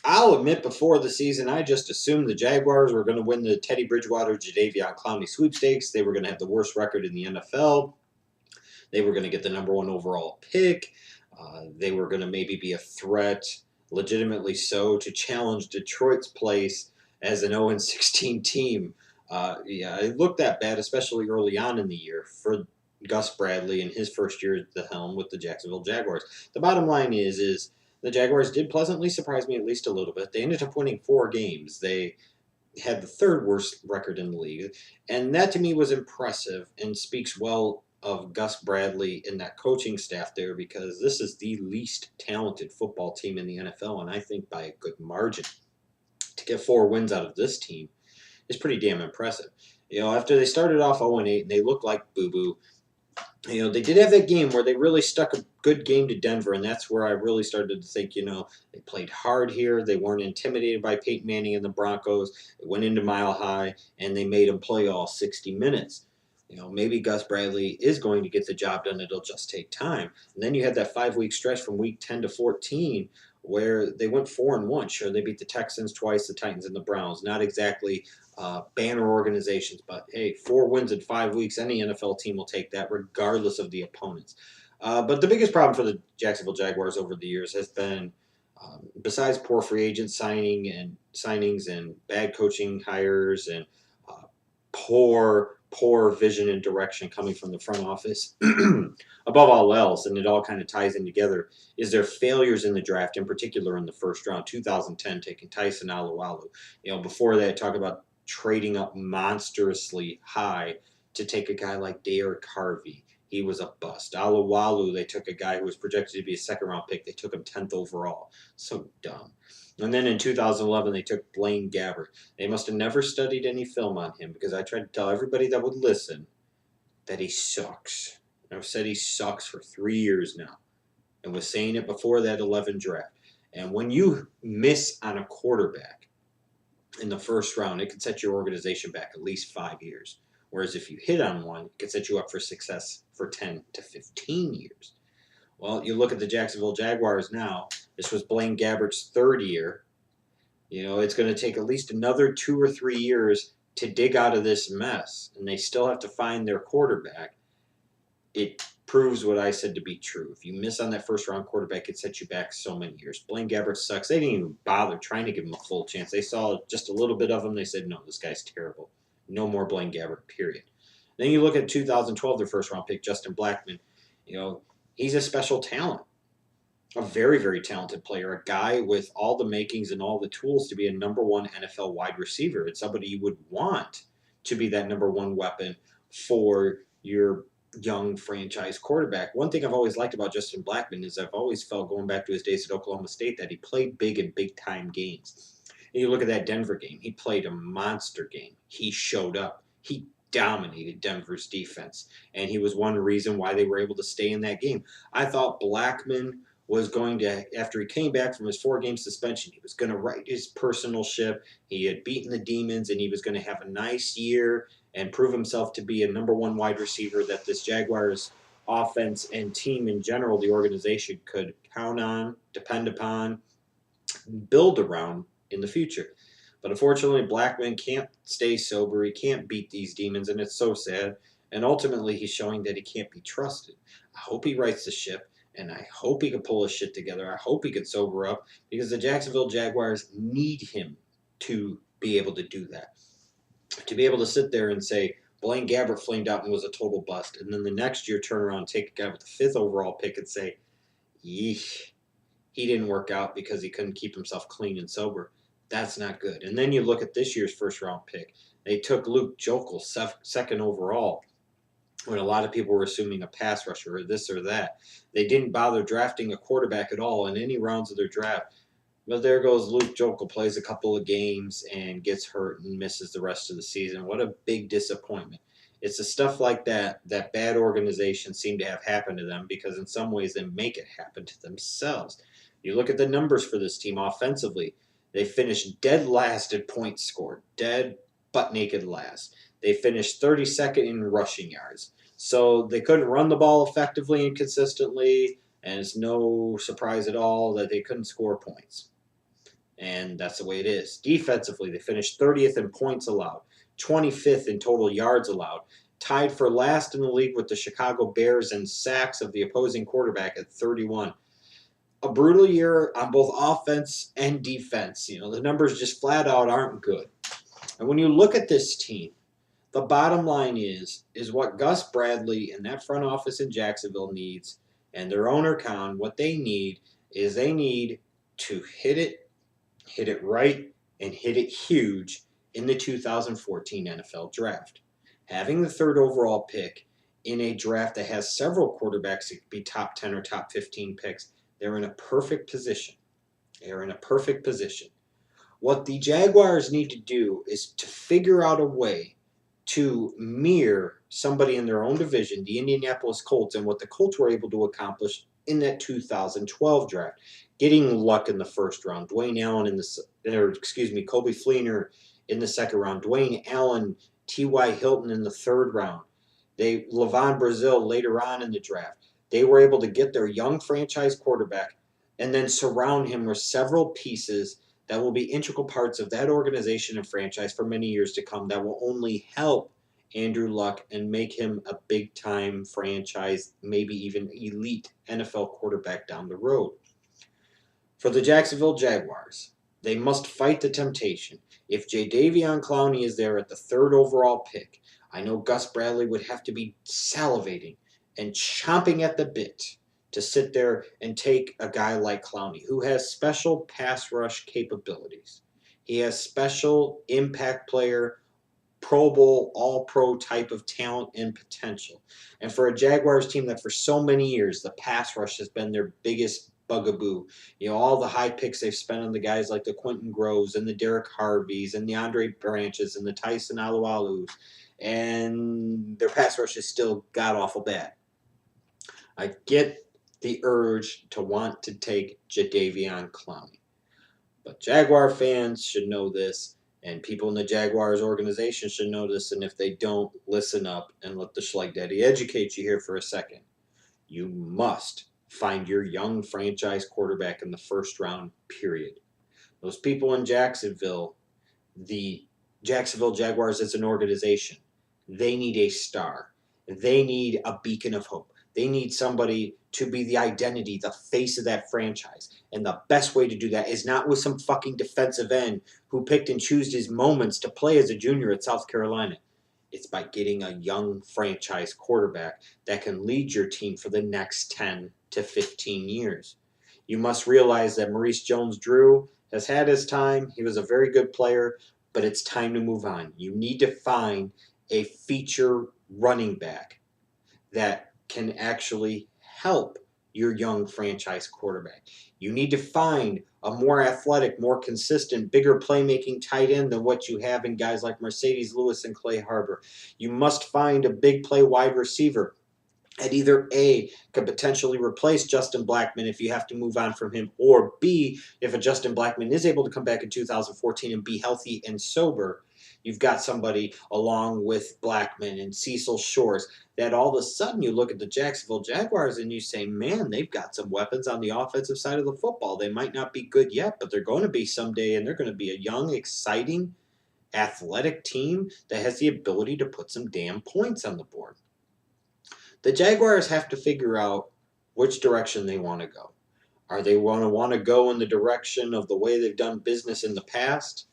I'll admit, before the season, I just assumed the Jaguars were going to win the Teddy Bridgewater Jadeveon Clowney sweepstakes. They were going to have the worst record in the NFL. They were going to get the number one overall pick. They were going to maybe be a threat, legitimately so, to challenge Detroit's place as an 0-16 team. Yeah, it looked that bad, especially early on in the year for Gus Bradley in his first year at the helm with the Jacksonville Jaguars. The bottom line is the Jaguars did pleasantly surprise me at least a little bit. They ended up winning 4 games. They had the third worst record in the league. And that to me was impressive and speaks well of Gus Bradley and that coaching staff there, because this is the least talented football team in the NFL, and I think by a good margin. To get 4 wins out of this team is pretty damn impressive. After they started off 0-8 and they looked like boo boo, they did have that game where they really stuck a good game to Denver, and that's where I really started to think, they played hard here. They weren't intimidated by Peyton Manning and the Broncos. They went into Mile High, and they made them play all 60 minutes. Maybe Gus Bradley is going to get the job done. It'll just take time. And then you had that 5-week stretch from week 10 to 14 where they went 4-1. Sure, they beat the Texans twice, the Titans, and the Browns. Not exactly banner organizations, but hey, 4 wins in 5 weeks, any NFL team will take that regardless of the opponents. But the biggest problem for the Jacksonville Jaguars over the years has been, besides poor free agent signings and bad coaching hires and poor vision and direction coming from the front office, above all else, and it all kind of ties in together, is their failures in the draft, in particular in the first round, 2010, taking Tyson Alualu. Before that, talk about trading up monstrously high to take a guy like Derek Harvey. He was a bust. Alualu, they took a guy who was projected to be a second-round pick. They took him 10th overall. So dumb. And then in 2011, they took Blaine Gabbert. They must have never studied any film on him, because I tried to tell everybody that would listen that he sucks. I've said he sucks for 3 years now, and was saying it before that 11 draft. And when you miss on a quarterback in the first round, it can set your organization back at least 5 years. Whereas if you hit on one, it can set you up for success for 10 to 15 years. Well, you look at the Jacksonville Jaguars now. This was Blaine Gabbert's 3rd year. It's going to take at least another 2 or 3 years to dig out of this mess, and they still have to find their quarterback. It proves what I said to be true. If you miss on that first-round quarterback, it sets you back so many years. Blaine Gabbert sucks. They didn't even bother trying to give him a full chance. They saw just a little bit of him. They said, no, this guy's terrible. No more Blaine Gabbert, period. Then you look at 2012, their first-round pick, Justin Blackmon. He's a special talent, a very, very talented player, a guy with all the makings and all the tools to be a number 1 NFL wide receiver. It's somebody you would want to be that number 1 weapon for your young franchise quarterback. One thing I've always liked about Justin Blackmon is I've always felt, going back to his days at Oklahoma State, that he played big in big-time games. And you look at that Denver game. He played a monster game. He showed up. He dominated Denver's defense, and he was one reason why they were able to stay in that game. I thought Blackmon was going to, after he came back from his 4-game suspension, he was going to right his personal ship. He had beaten the demons, and he was going to have a nice year and prove himself to be a number 1 wide receiver that this Jaguars offense and team in general, the organization, could count on, depend upon, build around in the future. But unfortunately, Blackmon can't stay sober. He can't beat these demons, and it's so sad. And ultimately, he's showing that he can't be trusted. I hope he rights the ship, and I hope he can pull his shit together. I hope he can sober up, because the Jacksonville Jaguars need him to be able to do that. To be able to sit there and say, Blaine Gabbert flamed out and was a total bust, and then the next year turn around and take a guy with the 5th overall pick and say, yeesh, he didn't work out because he couldn't keep himself clean and sober. That's not good. And then you look at this year's first-round pick. They took Luke Joeckel, 2nd overall, when a lot of people were assuming a pass rusher or this or that. They didn't bother drafting a quarterback at all in any rounds of their draft. But there goes Luke Joeckel, plays a couple of games and gets hurt and misses the rest of the season. What a big disappointment. It's the stuff like that that bad organizations seem to have happened to them, because in some ways they make it happen to themselves. You look at the numbers for this team offensively. They finished dead last in points scored, dead butt naked last. They finished 32nd in rushing yards. So they couldn't run the ball effectively and consistently, and it's no surprise at all that they couldn't score points. And that's the way it is. Defensively, they finished 30th in points allowed, 25th in total yards allowed, tied for last in the league with the Chicago Bears in sacks of the opposing quarterback at 31. A brutal year on both offense and defense. The numbers just flat out aren't good. And when you look at this team, the bottom line is what Gus Bradley and that front office in Jacksonville needs, and their owner Khan, what they need is they need to hit it right, and hit it huge in the 2014 NFL Draft. Having the third overall pick in a draft that has several quarterbacks that could be top 10 or top 15 picks, they're in a perfect position. They're in a perfect position. What the Jaguars need to do is to figure out a way to mirror somebody in their own division, the Indianapolis Colts, and what the Colts were able to accomplish in that 2012 draft. Getting Luck in the first round, Dwayne Allen Coby Fleener in the second round, Dwayne Allen, T.Y. Hilton in the third round. Levon Brazil later on in the draft. They were able to get their young franchise quarterback and then surround him with several pieces that will be integral parts of that organization and franchise for many years to come that will only help Andrew Luck and make him a big-time franchise, maybe even elite NFL quarterback down the road. For the Jacksonville Jaguars, they must fight the temptation. If Jadeveon Clowney is there at the third overall pick, I know Gus Bradley would have to be salivating and chomping at the bit to sit there and take a guy like Clowney, who has special pass rush capabilities. He has special impact player, Pro Bowl, All-Pro type of talent and potential. And for a Jaguars team that for so many years, the pass rush has been their biggest bugaboo. All the high picks they've spent on the guys like the Quentin Groves and the Derek Harveys and the Andre Branches and the Tyson Alualus, and their pass rush is still god-awful bad. I get the urge to want to take Jadeveon Clowney. But Jaguar fans should know this, and people in the Jaguars organization should know this, and if they don't, listen up and let the Schleich Daddy educate you here for a second. You must find your young franchise quarterback in the first round, period. Those people in Jacksonville, the Jacksonville Jaguars as an organization, they need a star. They need a beacon of hope. They need somebody to be the identity, the face of that franchise. And the best way to do that is not with some fucking defensive end who picked and chose his moments to play as a junior at South Carolina. It's by getting a young franchise quarterback that can lead your team for the next 10 to 15 years. You must realize that Maurice Jones-Drew has had his time. He was a very good player, but it's time to move on. You need to find a feature running back that can actually help your young franchise quarterback. You need to find a more athletic, more consistent, bigger playmaking tight end than what you have in guys like Mercedes Lewis and Clay Harbor. You must find a big play wide receiver at either A, could potentially replace Justin Blackmon if you have to move on from him, or B, if a Justin Blackmon is able to come back in 2014 and be healthy and sober, you've got somebody along with Blackmon and Cecil Shores that all of a sudden you look at the Jacksonville Jaguars and you say, man, they've got some weapons on the offensive side of the football. They might not be good yet, but they're going to be someday, and they're going to be a young, exciting, athletic team that has the ability to put some damn points on the board. The Jaguars have to figure out which direction they want to go. Are they want to go in the direction of the way they've done business in the past,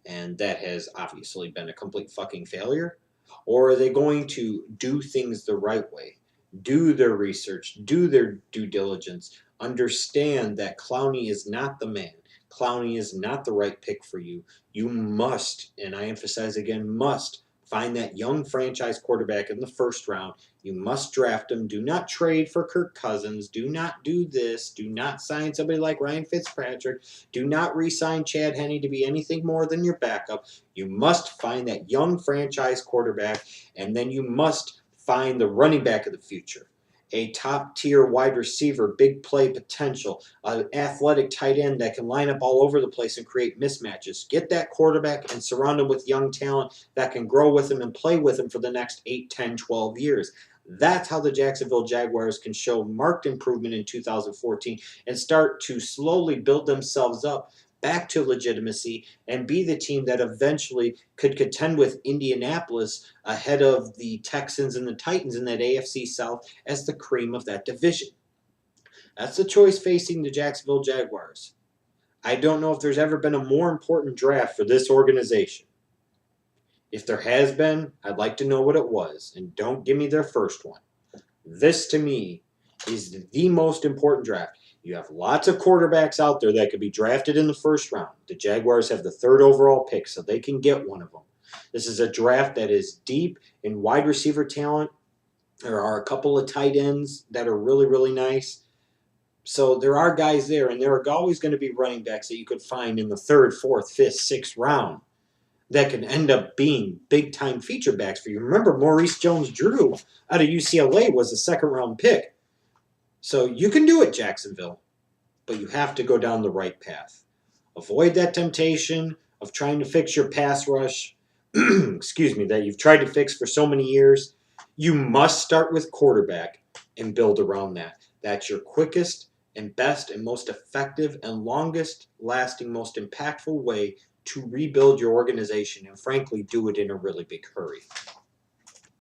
and that has obviously been a complete fucking failure? Or are they going to do things the right way, do their research, do their due diligence, understand that Clowney is not the man, Clowney is not the right pick for you? You must, and I emphasize again, must find that young franchise quarterback in the first round. You must draft him. Do not trade for Kirk Cousins. Do not do this. Do not sign somebody like Ryan Fitzpatrick. Do not re-sign Chad Henne to be anything more than your backup. You must find that young franchise quarterback, and then you must find the running back of the future. A top-tier wide receiver, big play potential, an athletic tight end that can line up all over the place and create mismatches. Get that quarterback and surround him with young talent that can grow with him and play with him for the next 8, 10, 12 years. That's how the Jacksonville Jaguars can show marked improvement in 2014 and start to slowly build themselves up back to legitimacy and be the team that eventually could contend with Indianapolis ahead of the Texans and the Titans in that AFC South as the cream of that division. That's the choice facing the Jacksonville Jaguars. I don't know if there's ever been a more important draft for this organization. If there has been, I'd like to know what it was, and don't give me their first one. This, to me, is the most important draft. You have lots of quarterbacks out there that could be drafted in the first round. The Jaguars have the 3rd overall pick, so they can get one of them. This is a draft that is deep in wide receiver talent. There are a couple of tight ends that are really, really nice. So there are guys there, and there are always going to be running backs that you could find in the 3rd, 4th, 5th, 6th round that can end up being big-time feature backs for you. Remember, Maurice Jones-Drew out of UCLA was a 2nd-round pick. So you can do it, Jacksonville, but you have to go down the right path. Avoid that temptation of trying to fix your pass rush, excuse me, that you've tried to fix for so many years. You must start with quarterback and build around that. That's your quickest and best and most effective and longest lasting, most impactful way to rebuild your organization and, frankly, do it in a really big hurry.